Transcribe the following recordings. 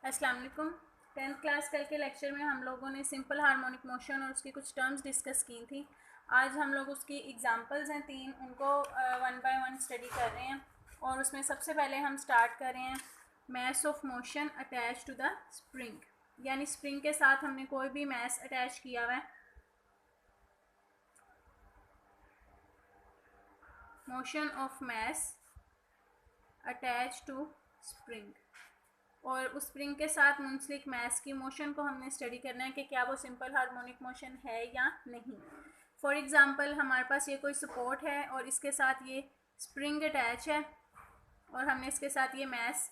अस्सलाम वालेकुम। 10th class कल के लेक्चर में हम लोगों ने सिंपल हार्मोनिक मोशन और उसकी कुछ टर्म्स डिस्कस की थी। आज हम लोग उसकी एग्जांपल्स हैं 3, उनको वन बाय वन स्टडी कर रहे हैं। और उसमें सबसे पहले हम स्टार्ट कर रहे हैं mass of motion attach to the spring, यानी स्प्रिंग के साथ हमने कोई भी मैस अटैच किया हुआ है। Motion of mass attach to spring, और उस स्प्रिंग के साथ मुंसलिक मैस की मोशन को हमने स्टडी करना है कि क्या वो सिंपल हार्मोनिक मोशन है या नहीं। फॉर एग्जांपल हमारे पास ये कोई सपोर्ट है और इसके साथ ये स्प्रिंग अटैच है और हमने इसके साथ ये मैस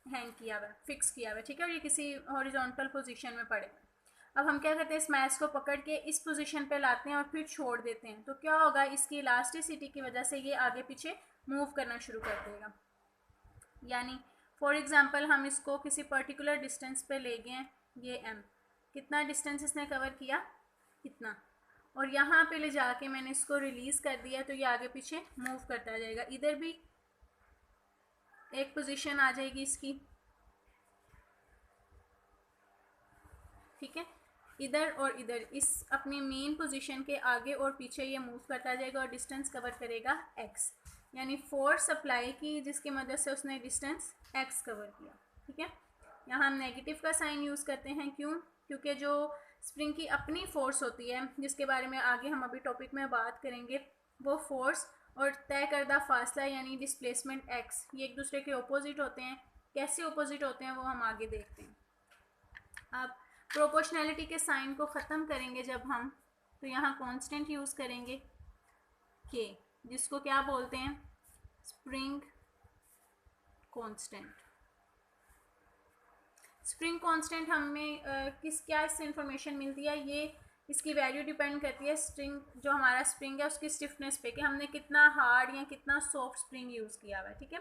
हैंग किया हुआ है, फिक्स किया हुआ है, ठीक है, और ये किसी हॉरिजॉन्टल पोजीशन में पड़े। अब हम क्या करते हैं, इस मैस को पकड़ के इस पोजीशन पे लाते हैं और फिर छोड़ देते हैं। तो क्या होगा, इसकी इलास्टिसिटी की वजह से ये आगे पीछे मूव करना शुरू कर देगा। यानी फॉर एग्जांपल हम इसको किसी पर्टिकुलर डिस्टेंस पे ले गए, ये m, कितना डिस्टेंस इसने कवर किया, इतना, और यहाँ पे ले जाके मैंने इसको रिलीज़ कर दिया तो ये आगे पीछे मूव करता जाएगा। इधर भी एक पोजीशन आ जाएगी इसकी, ठीक है, इधर और इधर इस अपनी मेन पोजीशन के आगे और पीछे ये मूव करता जाएगा और डिस्टेंस कवर करेगा x, यानी फोर्स अप्लाई की जिसकी मदद से उसने डिस्टेंस x कवर किया, ठीक है। यहाँ हम नेगेटिव का साइन यूज़ करते हैं, क्यों? क्योंकि जो स्प्रिंग की अपनी फोर्स होती है, जिसके बारे में आगे हम अभी टॉपिक में बात करेंगे, वो फोर्स और तय करदा फासला यानी डिस्प्लेसमेंट x, ये एक दूसरे के ऑपोजिट होते हैं। कैसे ऑपोजिट होते हैं वो हम आगे देखते हैं। अब प्रोपोर्शनैलिटी के साइन को ख़त्म करेंगे जब हम, तो यहाँ कांस्टेंट यूज़ करेंगे k, जिसको क्या बोलते हैं, स्प्रिंग कांस्टेंट। स्प्रिंग कांस्टेंट हमें क्या इससे इंफॉर्मेशन मिलती है, ये इसकी वैल्यू डिपेंड करती है स्प्रिंग, जो हमारा स्प्रिंग है उसकी स्टिफनेस पे, कि हमने कितना हार्ड या कितना सॉफ्ट स्प्रिंग यूज़ किया हुआ है, ठीक है।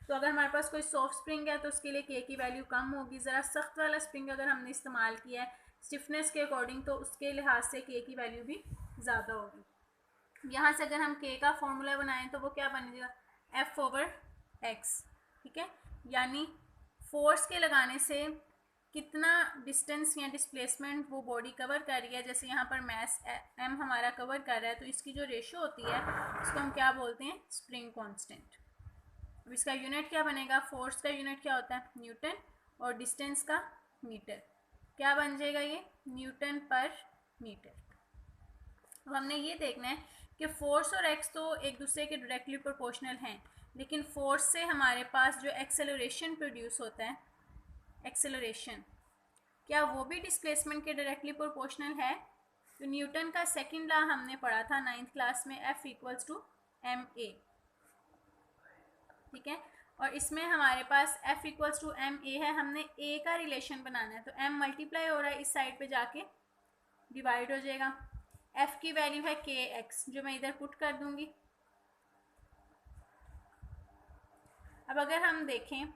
तो अगर हमारे पास कोई सॉफ्ट स्प्रिंग है तो उसके लिए के की वैल्यू कम होगी। ज़रा सख्त वाला स्प्रिंग अगर हमने इस्तेमाल किया है स्टिफनेस के अकॉर्डिंग, तो उसके लिहाज से के की वैल्यू भी ज़्यादा होगी। यहाँ से अगर हम के का फॉर्मूला बनाएं तो वो क्या बनेगा, F/x, ठीक है। यानी फोर्स के लगाने से कितना डिस्टेंस या डिस्प्लेसमेंट वो बॉडी कवर कर रही है, जैसे यहाँ पर मैस m हमारा कवर कर रहा है, तो इसकी जो रेशियो होती है उसको हम क्या बोलते हैं, स्प्रिंग कांस्टेंट। अब इसका यूनिट क्या बनेगा, फोर्स का यूनिट क्या होता है, न्यूटन, और डिस्टेंस का मीटर, क्या बन जाएगा ये, न्यूटन पर मीटर। अब हमने ये देखना है कि फोर्स और एक्स तो एक दूसरे के डायरेक्टली प्रोपोर्शनल हैं, लेकिन फोर्स से हमारे पास जो एक्सेलरेशन प्रोड्यूस होता है, एक्सेलरेशन, क्या वो भी डिस्प्लेसमेंट के डायरेक्टली प्रोपोर्शनल है। तो न्यूटन का सेकंड लॉ हमने पढ़ा था 9th क्लास में, F=ma, ठीक है। और इसमें हमारे पास F=ma है, हमने a का रिलेशन बनाना है, तो m मल्टीप्लाई हो रहा है, इस साइड पे जाके डिवाइड हो जाएगा। f की वैल्यू है kx, जो मैं इधर पुट कर दूंगी। अब अगर हम देखें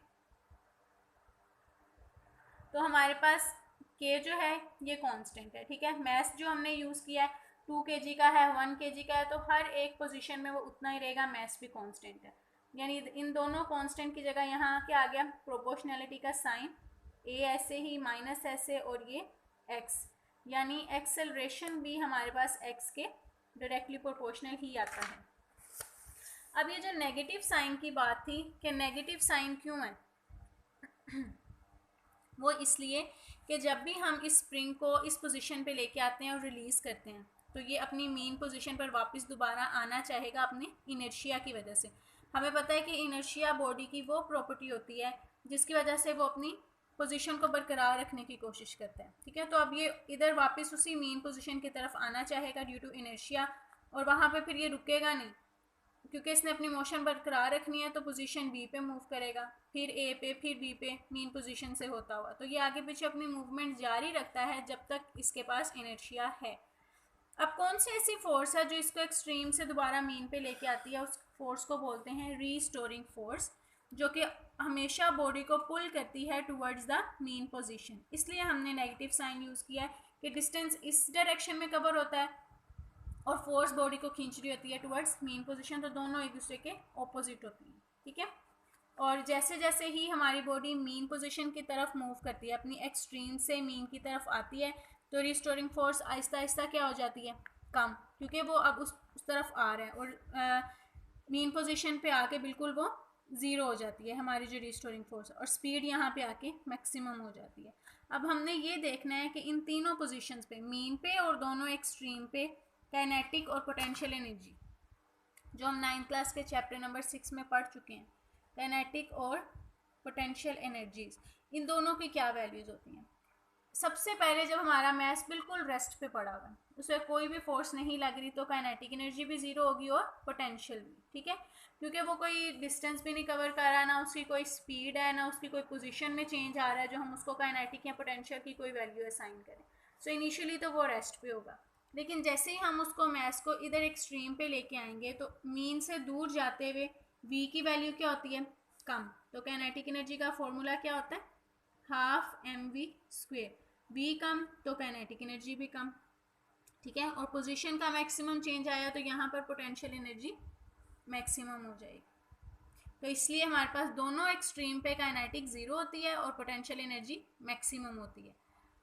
तो हमारे पास k जो है ये कांस्टेंट है, ठीक है। मैस जो हमने यूज़ किया है 2 kg का है, 1 kg का है, तो हर एक पोजीशन में वो उतना ही रहेगा, मैस भी कांस्टेंट है। यानी इन दोनों कांस्टेंट की जगह यहाँ क्या आ गया, प्रोपोर्शनैलिटी का साइन, a ऐसे ही, माइनस ऐसे, और ये x, यानी एक्सेलरेशन भी हमारे पास x के डायरेक्टली प्रोपोर्शनल ही आता है। अब ये जो नेगेटिव साइन की बात थी कि नेगेटिव साइन क्यों है, वो इसलिए कि जब भी हम इस स्प्रिंग को इस पोजीशन पे लेके आते हैं और रिलीज़ करते हैं, तो ये अपनी मेन पोजीशन पर वापस दोबारा आना चाहेगा अपने इनर्शिया की वजह से। हमें पता है कि इनर्शिया बॉडी की वो प्रॉपर्टी होती है जिसकी वजह से वो अपनी पोजीशन को बरकरार रखने की कोशिश करता है, ठीक है। तो अब ये इधर वापस उसी मेन पोजीशन की तरफ आना चाहेगा ड्यू टू इनर्शिया, और वहाँ पे फिर ये रुकेगा नहीं, क्योंकि इसने अपनी मोशन बरकरार रखनी है, तो पोजीशन बी पे मूव करेगा, फिर ए पे, फिर बी पे, मेन पोजीशन से होता हुआ। तो ये आगे पीछे अपनी मूवमेंट जारी रखता है जब तक इसके पास इनर्शिया है। अब कौन सी ऐसी फोर्स है जो इसको एक्सट्रीम से दोबारा मेन पे लेके आती है, उस फोर्स को बोलते हैं रीस्टोरिंग फोर्स, जो कि हमेशा बॉडी को पुल करती है टुवर्ड्स द मेन पोजीशन। इसलिए हमने नेगेटिव साइन यूज़ किया है कि डिस्टेंस इस डायरेक्शन में कवर होता है और फोर्स बॉडी को खींच रही होती है टुवर्ड्स मेन पोजीशन, तो दोनों एक दूसरे के ऑपोजिट होती हैं, ठीक है। और जैसे जैसे ही हमारी बॉडी मीन पोजीशन की तरफ मूव करती है, अपनी एक्सट्रीम से मीन की तरफ आती है, तो रिस्टोरिंग फोर्स आहिस्ता आहिस्ता क्या हो जाती है, कम, क्योंकि वो अब उस तरफ आ रहा है और मीन पोजीशन पे आके बिल्कुल वो ज़ीरो हो जाती है हमारी जो रिस्टोरिंग फोर्स, और स्पीड यहाँ पे आके मैक्सिमम हो जाती है। अब हमने ये देखना है कि इन तीनों पोजीशंस पे, मीन पे और दोनों एक्सट्रीम पे, काइनेटिक और पोटेंशियल एनर्जी जो हम 9th क्लास के चैप्टर नंबर 6 में पढ़ चुके हैं, काइनेटिक और पोटेंशियल एनर्जीज, इन दोनों की क्या वैल्यूज़ होती हैं। सबसे पहले जब हमारा मैस बिल्कुल रेस्ट पे पड़ा हुआ है, उसमें कोई भी फोर्स नहीं लग रही, तो काइनेटिक एनर्जी भी ज़ीरो होगी और पोटेंशियल भी, ठीक है, क्योंकि वो कोई डिस्टेंस भी नहीं कवर कर रहा, ना उसकी कोई स्पीड है, ना उसकी कोई पोजीशन में चेंज आ रहा है जो हम उसको काइनेटिक या पोटेंशियल की कोई वैल्यू असाइन करें। सो इनिशियली तो वो रेस्ट पे होगा, लेकिन जैसे ही हम उसको मैस को इधर एक्सट्रीम पे लेके आएंगे, तो मीन से दूर जाते हुए v की वैल्यू क्या होती है, कम, तो काइनेटिक एनर्जी का फॉर्मूला क्या होता है, हाफ mv², v कम तो काइनेटिक एनर्जी भी कम, ठीक है, और पोजीशन का मैक्सिमम चेंज आया तो यहाँ पर पोटेंशियल एनर्जी मैक्सिमम हो जाएगी। तो इसलिए हमारे पास दोनों एक्सट्रीम पे काइनेटिक ज़ीरो होती है और पोटेंशियल एनर्जी मैक्सिमम होती है,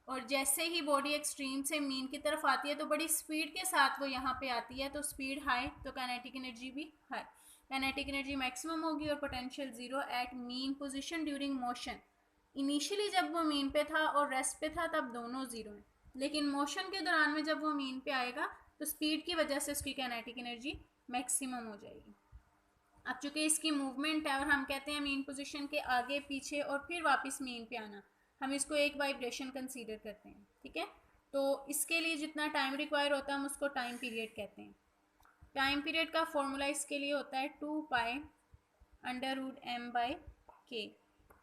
और जैसे ही बॉडी एक्सट्रीम से मीन की तरफ आती है तो बड़ी स्पीड के साथ वो यहाँ पे आती है, तो स्पीड हाई तो काइनेटिक एनर्जी भी हाई, काइनेटिक एनर्जी मैक्सिमम होगी और potential zero at mean position during motion. Initially जब वो मीन पे था और रेस्ट पे था तब दोनों ज़ीरो हैं, लेकिन मोशन के दौरान में जब वो मीन पे आएगा तो स्पीड की वजह से उसकी काइनेटिक एनर्जी मैक्सिमम हो जाएगी। अब चूंकि इसकी मूवमेंट है और हम कहते हैं मीन पोजीशन के आगे पीछे और फिर वापस मीन पे आना, हम इसको एक वाइब्रेशन कंसीडर करते हैं, ठीक है, तो इसके लिए जितना टाइम रिक्वायर होता है हम उसको टाइम पीरियड कहते हैं। टाइम पीरियड का फॉर्मूला इसके लिए होता है 2π√m/k,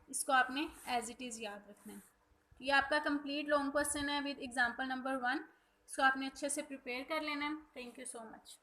इसको आपने एज इट इज़ याद रखना है। ये आपका कंप्लीट लॉन्ग क्वेश्चन है विद एग्जांपल नंबर 1, इसको आपने अच्छे से प्रिपेयर कर लेना है। Thank you so much.